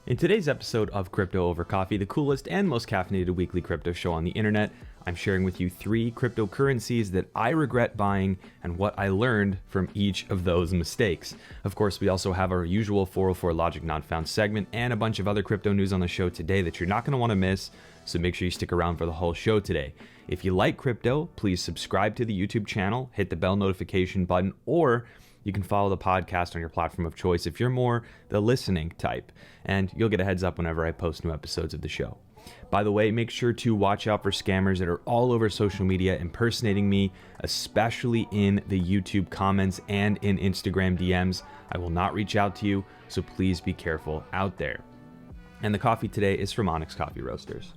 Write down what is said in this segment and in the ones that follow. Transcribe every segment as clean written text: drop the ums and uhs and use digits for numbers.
In today's episode of Crypto Over Coffee, the coolest and most caffeinated weekly crypto show on the internet, I'm sharing with you 3 cryptocurrencies that I regret buying and what I learned from each of those mistakes. Of course, we also have our usual 404 Logic Not Found segment and a bunch of other crypto news on the show today that you're not going to want to miss, so make sure you stick around for the whole show today. If you like crypto, please subscribe to the YouTube channel, hit the bell notification button, or you can follow the podcast on your platform of choice if you're more the listening type, and you'll get a heads up whenever I post new episodes of the show. By the way, make sure to watch out for scammers that are all over social media impersonating me, especially in the YouTube comments and in Instagram DMs. I will not reach out to you, so please be careful out there. And the coffee today is from Onyx Coffee Roasters.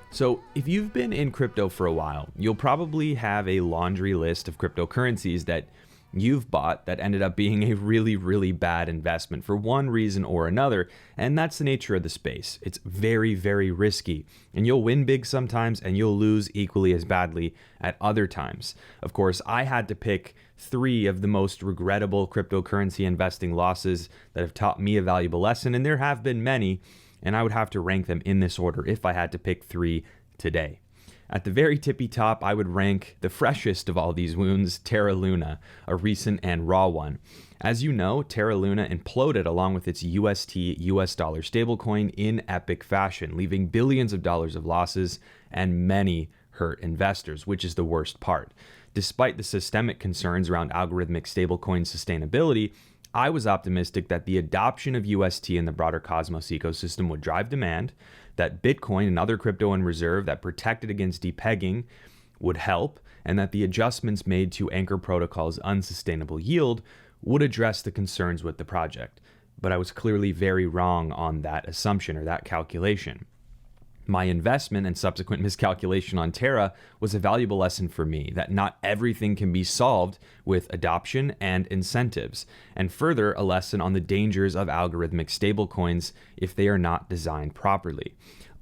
So if you've been in crypto for a while, you'll probably have a laundry list of cryptocurrencies that you've bought that ended up being a really bad investment for one reason or another, and that's the nature of the space. It's very risky, and you'll win big sometimes and you'll lose equally as badly at other times. Of course, I had to pick 3 of the most regrettable cryptocurrency investing losses that have taught me a valuable lesson, and there have been many, and I would have to rank them in this order if I had to pick 3 today. At the very tippy top, I would rank the freshest of all these wounds, Terra Luna, a recent and raw one. As you know, Terra Luna imploded along with its UST US dollar stablecoin in epic fashion, leaving billions of dollars of losses and many hurt investors, which is the worst part. Despite the systemic concerns around algorithmic stablecoin sustainability, I was optimistic that the adoption of UST in the broader Cosmos ecosystem would drive demand, that Bitcoin and other crypto in reserve that protected against depegging would help, and that the adjustments made to Anchor Protocol's unsustainable yield would address the concerns with the project. But I was clearly very wrong on that assumption or that calculation. My investment and subsequent miscalculation on Terra was a valuable lesson for me that not everything can be solved with adoption and incentives, and further a lesson on the dangers of algorithmic stablecoins if they are not designed properly.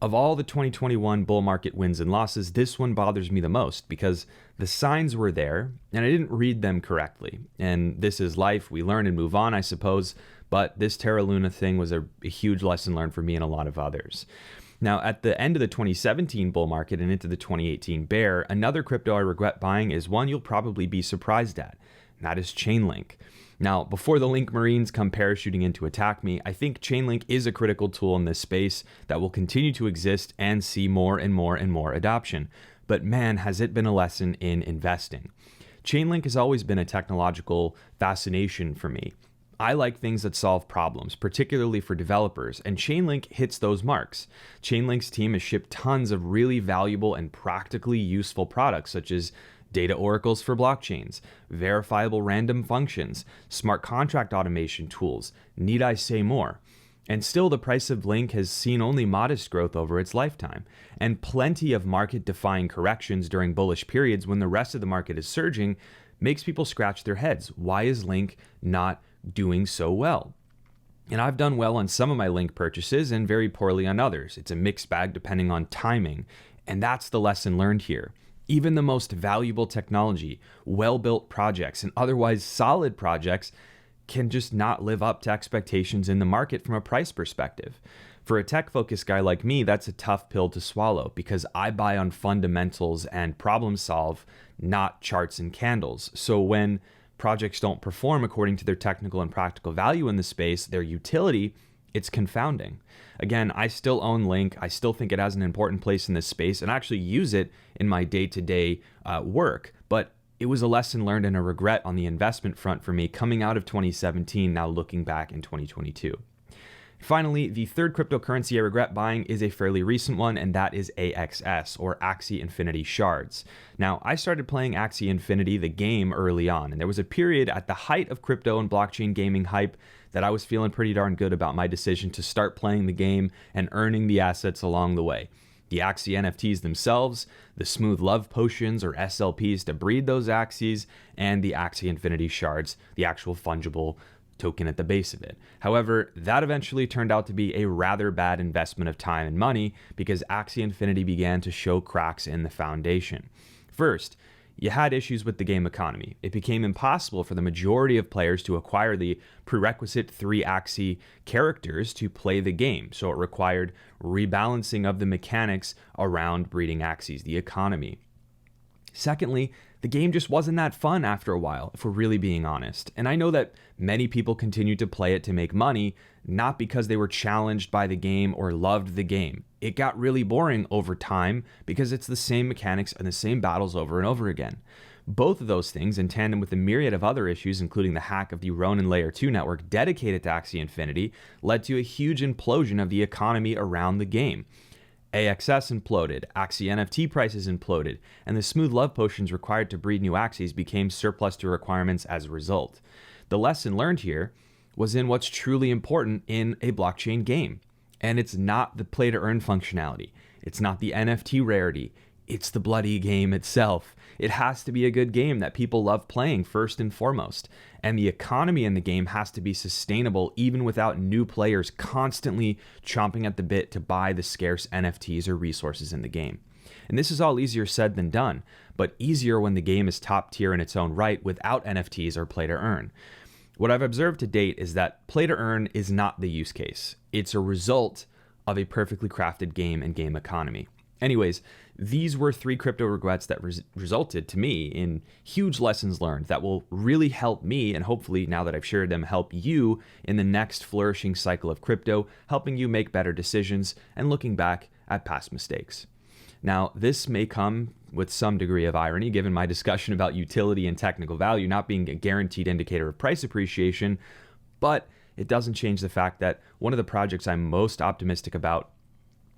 Of all the 2021 bull market wins and losses, this one bothers me the most because the signs were there and I didn't read them correctly. And this is life, we learn and move on, I suppose, but this Terra Luna thing was a huge lesson learned for me and a lot of others. Now, at the end of the 2017 bull market and into the 2018 bear, another crypto I regret buying is one you'll probably be surprised at, and that is Chainlink. Now, before the Link Marines come parachuting in to attack me, I think Chainlink is a critical tool in this space that will continue to exist and see more and more adoption. But man, has it been a lesson in investing. Chainlink has always been a technological fascination for me. I like things that solve problems, particularly for developers, and Chainlink hits those marks. Chainlink's team has shipped tons of really valuable and practically useful products, such as data oracles for blockchains, verifiable random functions, smart contract automation tools. Need I say more? And still, the price of Link has seen only modest growth over its lifetime, and plenty of market-defying corrections during bullish periods when the rest of the market is surging makes people scratch their heads. Why is Link not doing so well? And I've done well on some of my Link purchases and very poorly on others. It's a mixed bag depending on timing. And that's the lesson learned here. Even the most valuable technology, well-built projects, and otherwise solid projects can just not live up to expectations in the market from a price perspective. For a tech-focused guy like me, that's a tough pill to swallow because I buy on fundamentals and problem solve, not charts and candles. So when projects don't perform according to their technical and practical value in the space, their utility, it's confounding. Again, I still own Link. I still think it has an important place in this space and actually use it in my day-to-day work. But it was a lesson learned and a regret on the investment front for me coming out of 2017, now looking back in 2022. Finally, the third cryptocurrency I regret buying is a fairly recent one, and that is AXS, or Axie Infinity Shards. Now, I started playing Axie Infinity, the game, early on, and there was a period at the height of crypto and blockchain gaming hype that I was feeling pretty darn good about my decision to start playing the game and earning the assets along the way. The Axie NFTs themselves, the smooth love potions or SLPs to breed those Axies, and the Axie Infinity Shards, the actual fungible token at the base of it. However, that eventually turned out to be a rather bad investment of time and money because Axie Infinity began to show cracks in the foundation. First, you had issues with the game economy. It became impossible for the majority of players to acquire the prerequisite 3-axis characters to play the game, so it required rebalancing of the mechanics around breeding axes, the economy. Secondly, the game just wasn't that fun after a while, if we're really being honest. And I know that many people continued to play it to make money, not because they were challenged by the game or loved the game. It got really boring over time because it's the same mechanics and the same battles over and over again. Both of those things, in tandem with a myriad of other issues, including the hack of the Ronin Layer 2 network dedicated to Axie Infinity, led to a huge implosion of the economy around the game. AXS imploded, Axie NFT prices imploded, and the smooth love potions required to breed new Axies became surplus to requirements as a result. The lesson learned here was in what's truly important in a blockchain game. And it's not the play to earn functionality. It's not the NFT rarity. It's the bloody game itself. It has to be a good game that people love playing first and foremost. And the economy in the game has to be sustainable even without new players constantly chomping at the bit to buy the scarce NFTs or resources in the game. And this is all easier said than done, but easier when the game is top tier in its own right without NFTs or play to earn. What I've observed to date is that play to earn is not the use case. It's a result of a perfectly crafted game and game economy. Anyways, these were 3 crypto regrets that resulted to me in huge lessons learned that will really help me, and hopefully now that I've shared them, help you in the next flourishing cycle of crypto, helping you make better decisions and looking back at past mistakes. Now, this may come with some degree of irony given my discussion about utility and technical value not being a guaranteed indicator of price appreciation, but it doesn't change the fact that one of the projects I'm most optimistic about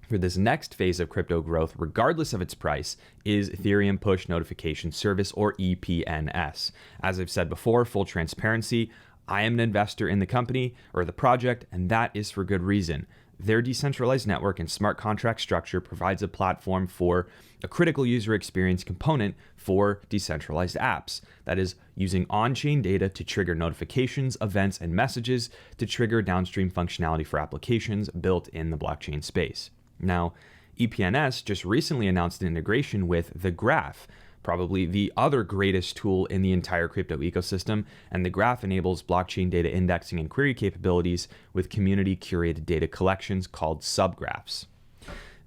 for this next phase of crypto growth, regardless of its price, is Ethereum Push Notification Service, or EPNS. As I've said before, full transparency, I am an investor in the company or the project, and that is for good reason. Their decentralized network and smart contract structure provides a platform for a critical user experience component for decentralized apps. That is, using on-chain data to trigger notifications, events, and messages to trigger downstream functionality for applications built in the blockchain space. Now, EPNS just recently announced an integration with The Graph, probably the other greatest tool in the entire crypto ecosystem, and The Graph enables blockchain data indexing and query capabilities with community-curated data collections called subgraphs.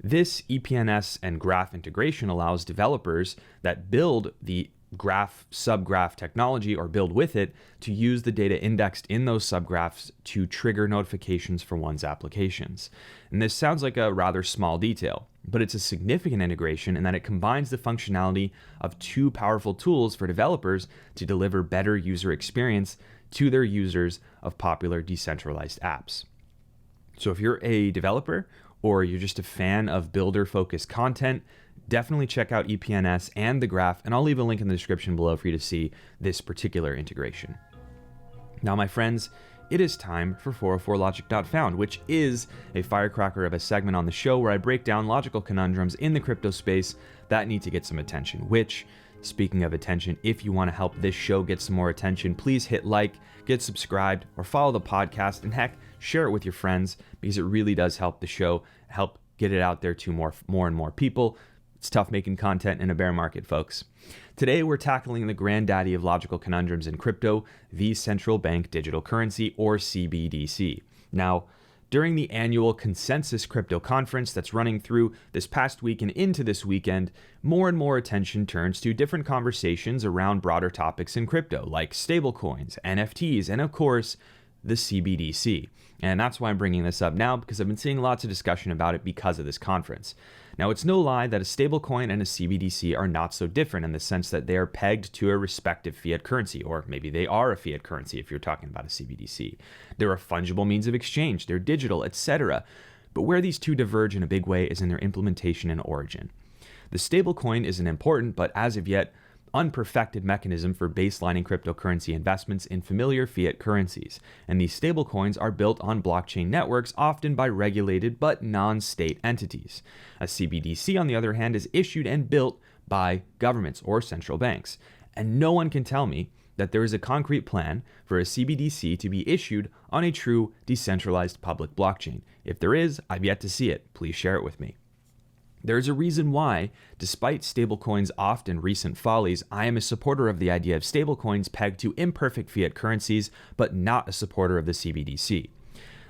This EPNS and Graph integration allows developers that build the graph subgraph technology or build with it to use the data indexed in those subgraphs to trigger notifications for one's applications. And this sounds like a rather small detail, but it's a significant integration in that it combines the functionality of 2 powerful tools for developers to deliver better user experience to their users of popular decentralized apps. So if you're a developer or you're just a fan of builder-focused content, definitely check out EPNS and The Graph, and I'll leave a link in the description below for you to see this particular integration. Now, my friends, it is time for 404logic.found, which is a firecracker of a segment on the show where I break down logical conundrums in the crypto space that need to get some attention, which, speaking of attention, if you want to help this show get some more attention, please hit like, get subscribed, or follow the podcast, and heck, share it with your friends because it really does help the show, help get it out there to more and more people. It's tough making content in a bear market, folks. Today, we're tackling the granddaddy of logical conundrums in crypto, the central bank digital currency, or CBDC. Now, during the annual Consensus Crypto Conference that's running through this past week and into this weekend, more and more attention turns to different conversations around broader topics in crypto, like stablecoins, NFTs, and of course, the CBDC. And that's why I'm bringing this up now, because I've been seeing lots of discussion about it because of this conference. Now, it's no lie that a stablecoin and a CBDC are not so different in the sense that they are pegged to a respective fiat currency, or maybe they are a fiat currency if you're talking about a CBDC. They're a fungible means of exchange, they're digital, etc. But where these two diverge in a big way is in their implementation and origin. The stablecoin is an important, but as of yet, unperfected mechanism for baselining cryptocurrency investments in familiar fiat currencies, and these stablecoins are built on blockchain networks, often by regulated but non-state entities. A CBDC, on the other hand, is issued and built by governments or central banks, and no one can tell me that there is a concrete plan for a CBDC to be issued on a true decentralized public blockchain. If there is, I've yet to see it. Please share it with me. There's a reason why, despite stablecoins' often recent follies, I am a supporter of the idea of stablecoins pegged to imperfect fiat currencies, but not a supporter of the CBDC.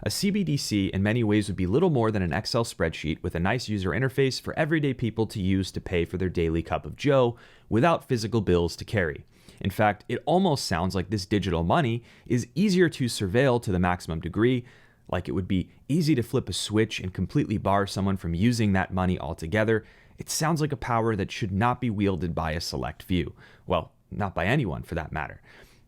A CBDC in many ways would be little more than an Excel spreadsheet with a nice user interface for everyday people to use to pay for their daily cup of joe without physical bills to carry. In fact, it almost sounds like this digital money is easier to surveil to the maximum degree, like it would be easy to flip a switch and completely bar someone from using that money altogether. It sounds like a power that should not be wielded by a select few. Well, not by anyone for that matter.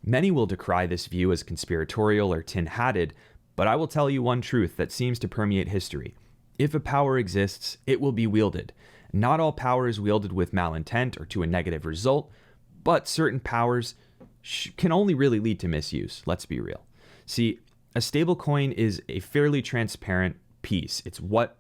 Many will decry this view as conspiratorial or tin-hatted, but I will tell you one truth that seems to permeate history. If a power exists, it will be wielded. Not all power is wielded with malintent or to a negative result, but certain powers can only really lead to misuse, let's be real. See, a stablecoin is a fairly transparent piece. It's what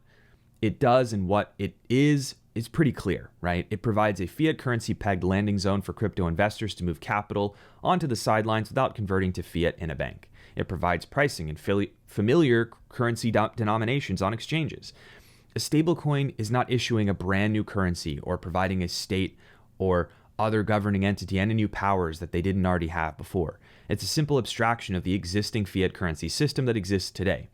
it does and what it is pretty clear, right? It provides a fiat currency pegged landing zone for crypto investors to move capital onto the sidelines without converting to fiat in a bank. It provides pricing and familiar currency denominations on exchanges. A stablecoin is not issuing a brand new currency or providing a state or other governing entity any new powers that they didn't already have before. It's a simple abstraction of the existing fiat currency system that exists today.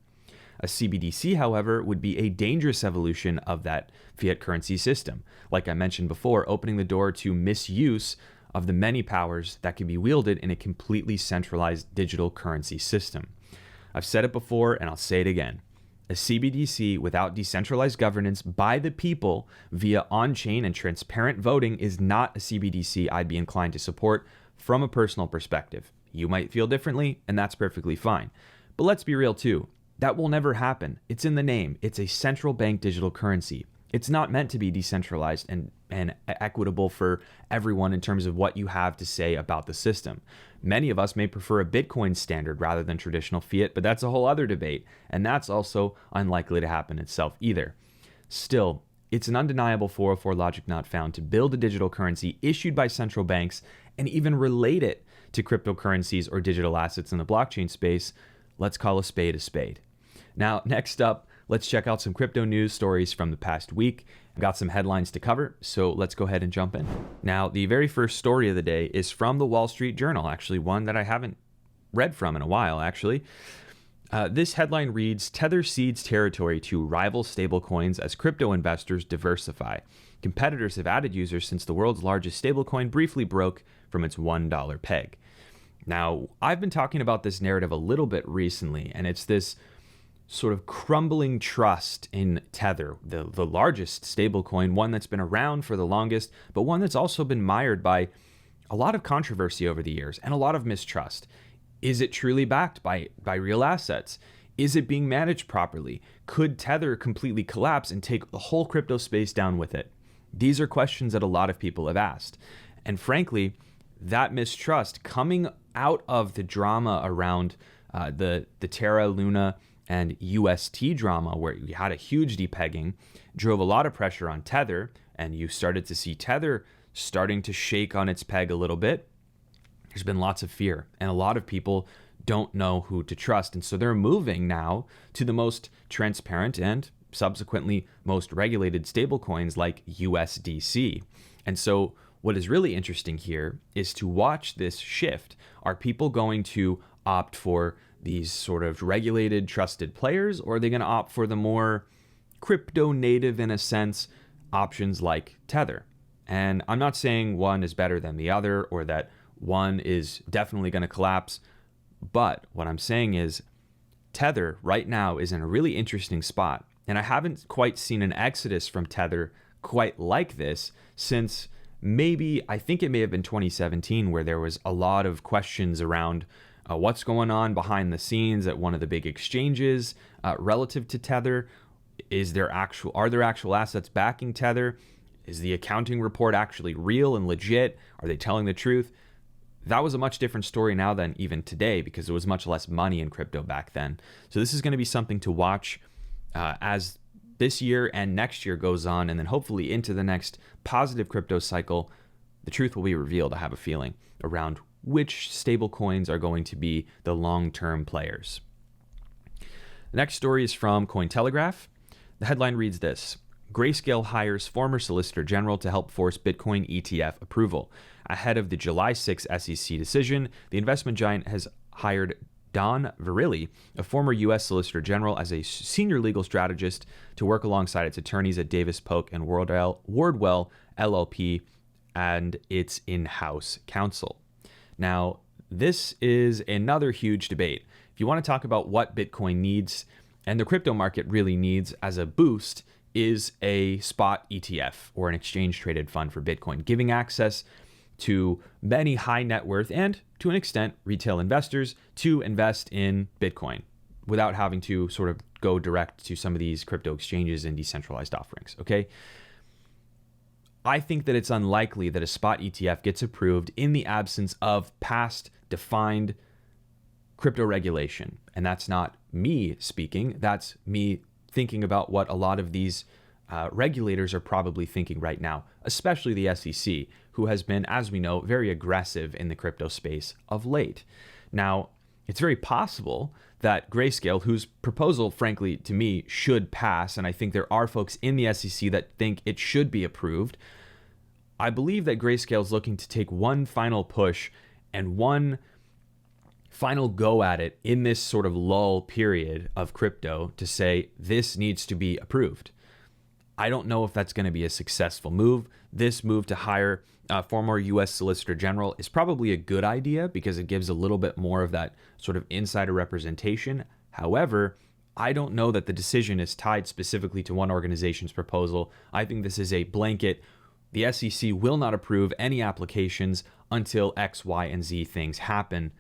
A CBDC, however, would be a dangerous evolution of that fiat currency system, like I mentioned before, opening the door to misuse of the many powers that can be wielded in a completely centralized digital currency system. I've said it before and I'll say it again. A CBDC without decentralized governance by the people via on-chain and transparent voting is not a CBDC I'd be inclined to support from a personal perspective. You might feel differently, and that's perfectly fine. But let's be real too. That will never happen. It's in the name. It's a central bank digital currency. It's not meant to be decentralized and equitable for everyone in terms of what you have to say about the system. Many of us may prefer a Bitcoin standard rather than traditional fiat, but that's a whole other debate, and that's also unlikely to happen itself either. Still, it's an undeniable 404 logic not found to build a digital currency issued by central banks and even relate it to cryptocurrencies or digital assets in the blockchain space. Let's call a spade a spade. Now, next up, let's check out some crypto news stories from the past week. I've got some headlines to cover, so let's go ahead and jump in. Now, the very first story of the day is from the Wall Street Journal, actually one that I haven't read from in a while, actually. This headline reads, Tether cedes territory to rival stablecoins as crypto investors diversify. Competitors have added users since the world's largest stablecoin briefly broke from its $1 peg. Now, I've been talking about this narrative a little bit recently, and it's this sort of crumbling trust in Tether, the largest stablecoin, one that's been around for the longest, but one that's also been mired by a lot of controversy over the years and a lot of mistrust. Is it truly backed by real assets? Is it being managed properly? Could Tether completely collapse and take the whole crypto space down with it? These are questions that a lot of people have asked. And frankly, that mistrust coming out of the drama around the Terra, Luna, and UST drama, where you had a huge depegging, drove a lot of pressure on Tether, and you started to see Tether starting to shake on its peg a little bit. There's been lots of fear, and a lot of people don't know who to trust. And so they're moving now to the most transparent and subsequently most regulated stablecoins like USDC. And so what is really interesting here is to watch this shift. Are people going to opt for these sort of regulated, trusted players, or are they going to opt for the more crypto native, in a sense, options like Tether? And I'm not saying one is better than the other or that one is definitely going to collapse, but what I'm saying is Tether right now is in a really interesting spot, and I haven't quite seen an exodus from Tether quite like this since I think it may have been 2017, where there was a lot of questions around what's going on behind the scenes at one of the big exchanges relative to Tether. Are there actual assets backing Tether? Is the accounting report actually real and legit? Are they telling the truth? That was a much different story now than even today, because there was much less money in crypto back then. So this is going to be something to watch as this year and next year goes on, and then hopefully into the next positive crypto cycle. The truth will be revealed, I have a feeling, around which stablecoins are going to be the long-term players. The next story is from Cointelegraph. The headline reads this: Grayscale hires former Solicitor General to help force Bitcoin ETF approval. Ahead of the July 6 SEC decision, the investment giant has hired Don Verrilli, a former U.S. Solicitor General, as a senior legal strategist to work alongside its attorneys at Davis Polk and Wardwell LLP and its in-house counsel. Now, this is another huge debate. If you want to talk about what Bitcoin needs and the crypto market really needs as a boost, is a spot ETF or an exchange traded fund for Bitcoin, giving access to many high net worth and, to an extent, retail investors to invest in Bitcoin without having to sort of go direct to some of these crypto exchanges and decentralized offerings, okay? I think that it's unlikely that a spot ETF gets approved in the absence of past defined crypto regulation. And that's not me speaking, that's me thinking about what a lot of these regulators are probably thinking right now, especially the SEC, who has been, as we know, very aggressive in the crypto space of late. Now, it's very possible that Grayscale, whose proposal, frankly, to me, should pass, and I think there are folks in the SEC that think it should be approved, I believe that Grayscale is looking to take one final push and one final go at it in this sort of lull period of crypto to say this needs to be approved. I don't know if that's going to be a successful move. This move to hire a former U.S. Solicitor General is probably a good idea because it gives a little bit more of that sort of insider representation. However, I don't know that the decision is tied specifically to one organization's proposal. I think this is a blanket. The SEC will not approve any applications until X, Y, and Z things happen.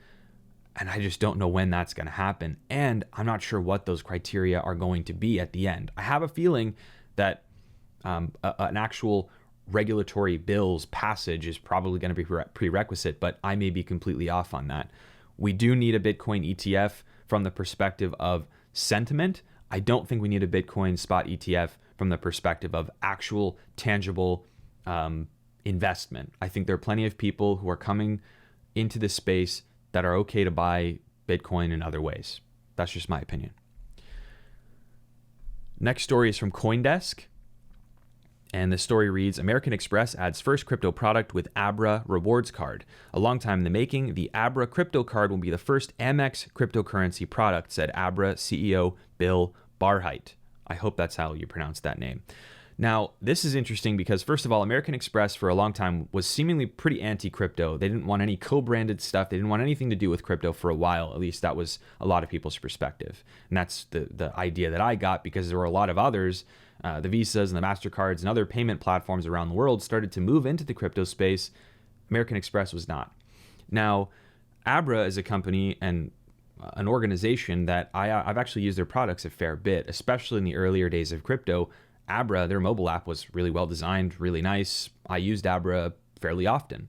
And I just don't know when that's going to happen. And I'm not sure what those criteria are going to be at the end. I have a feeling that an actual regulatory bill's passage is probably going to be prerequisite, but I may be completely off on that. We do need a Bitcoin ETF from the perspective of sentiment. I don't think we need a Bitcoin spot ETF from the perspective of actual tangible investment. I think there are plenty of people who are coming into this space that are okay to buy Bitcoin in other ways. That's just my opinion. Next story is from CoinDesk. And the story reads, American Express adds first crypto product with Abra rewards card. A long time in the making, the Abra crypto card will be the first Amex cryptocurrency product, said Abra CEO Bill Barheit. I hope that's how you pronounce that name. Now, this is interesting because, first of all, American Express for a long time was seemingly pretty anti-crypto. They didn't want any co-branded stuff. They didn't want anything to do with crypto for a while. At least that was a lot of people's perspective. And that's the idea that I got because there were a lot of others, the Visas and the MasterCards and other payment platforms around the world started to move into the crypto space. American Express was not. Now, Abra is a company and an organization that I've actually used their products a fair bit, especially in the earlier days of crypto. Abra, their mobile app was really well designed, really nice. I used Abra fairly often.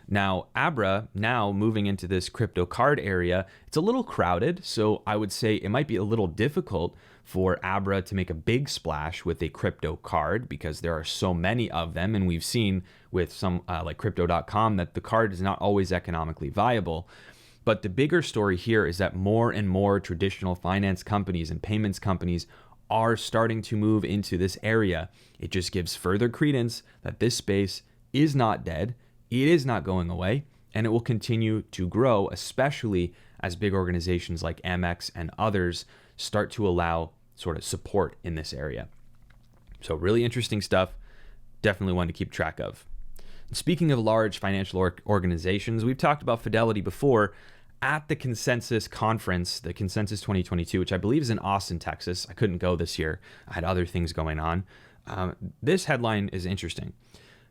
Now, Abra, now moving into this crypto card area, it's a little crowded, so I would say it might be a little difficult for Abra to make a big splash with a crypto card because there are so many of them, and we've seen with some like crypto.com that the card is not always economically viable. But the bigger story here is that more and more traditional finance companies and payments companies are starting to move into this area. It just gives further credence that this space is not dead, it is not going away, and it will continue to grow, especially as big organizations like Amex and others start to allow sort of support in this area. So really interesting stuff, definitely one to keep track of. And speaking of large financial organizations, we've talked about Fidelity before. At the Consensus Conference, the Consensus 2022, which I believe is in Austin, Texas. I couldn't go this year. I had other things going on. This headline is interesting.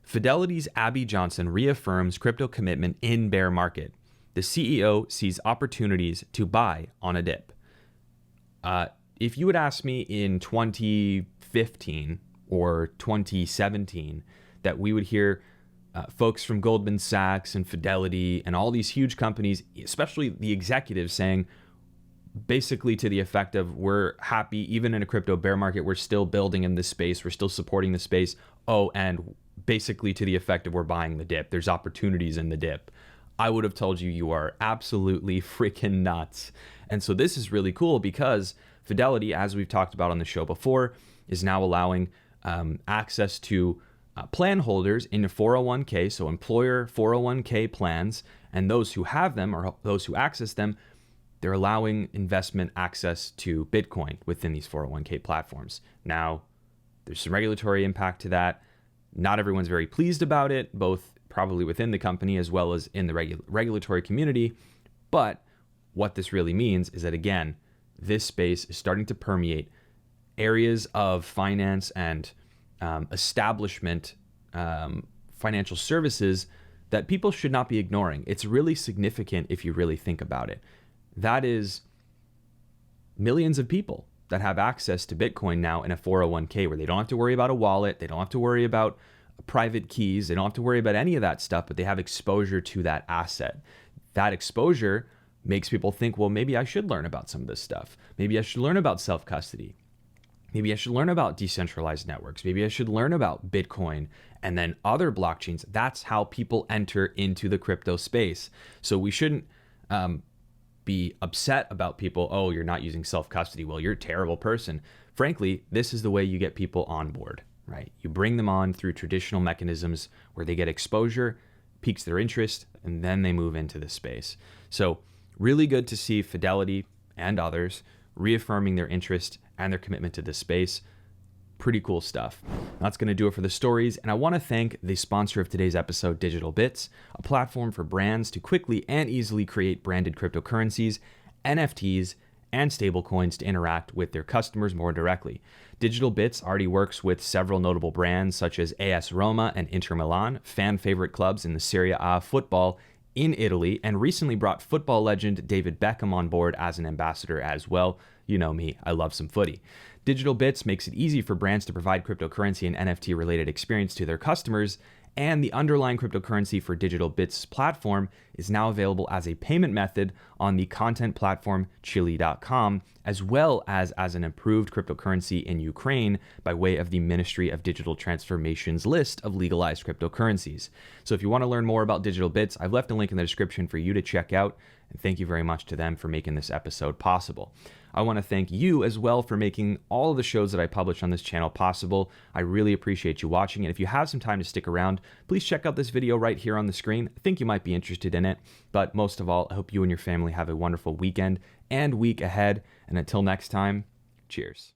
Fidelity's Abby Johnson reaffirms crypto commitment in bear market. The CEO sees opportunities to buy on a dip. If you would ask me in 2015 or 2017 that we would hear folks from Goldman Sachs and Fidelity and all these huge companies, especially the executives, saying basically to the effect of, we're happy, even in a crypto bear market, we're still building in this space, we're still supporting the space. Oh, and basically to the effect of, we're buying the dip, there's opportunities in the dip. I would have told you, you are absolutely freaking nuts. And so this is really cool because Fidelity, as we've talked about on the show before, is now allowing access to plan holders in a 401k, so employer 401k plans, and those who have them or those who access them, they're allowing investment access to Bitcoin within these 401k platforms. Now, there's some regulatory impact to that. Not everyone's very pleased about it, both probably within the company as well as in the regulatory community. But what this really means is that, again, this space is starting to permeate areas of finance and establishment financial services that people should not be ignoring. It's really significant if you really think about it. That is millions of people that have access to Bitcoin now in a 401k, where they don't have to worry about a wallet, they don't have to worry about private keys, they don't have to worry about any of that stuff, but they have exposure to that asset. That exposure makes people think, well, maybe I should learn about some of this stuff. Maybe I should learn about self-custody. Maybe I should learn about decentralized networks. Maybe I should learn about Bitcoin and then other blockchains. That's how people enter into the crypto space. So we shouldn't be upset about people, oh, you're not using self-custody. Well, you're a terrible person. Frankly, this is the way you get people on board, right? You bring them on through traditional mechanisms where they get exposure, piques their interest, and then they move into the space. So really good to see Fidelity and others reaffirming their interest and their commitment to this space. Pretty cool stuff. That's going to do it for the stories, and I want to thank the sponsor of today's episode, DigitalBits, a platform for brands to quickly and easily create branded cryptocurrencies, NFTs, and stablecoins to interact with their customers more directly. DigitalBits already works with several notable brands such as AS Roma and Inter Milan, fan favorite clubs in the Serie A football in Italy, and recently brought football legend David Beckham on board as an ambassador as well. You know me, I love some footy. DigitalBits makes it easy for brands to provide cryptocurrency and NFT related experience to their customers, and the underlying cryptocurrency for DigitalBits platform is now available as a payment method on the content platform Chili.com, as well as an approved cryptocurrency in Ukraine by way of the Ministry of Digital Transformation's list of legalized cryptocurrencies. So if you want to learn more about DigitalBits, I've left a link in the description for you to check out, and thank you very much to them for making this episode possible. I want to thank you as well for making all of the shows that I publish on this channel possible. I really appreciate you watching, and if you have some time to stick around, please check out this video right here on the screen. I think you might be interested in it, but most of all, I hope you and your family have a wonderful weekend and week ahead, and until next time, cheers.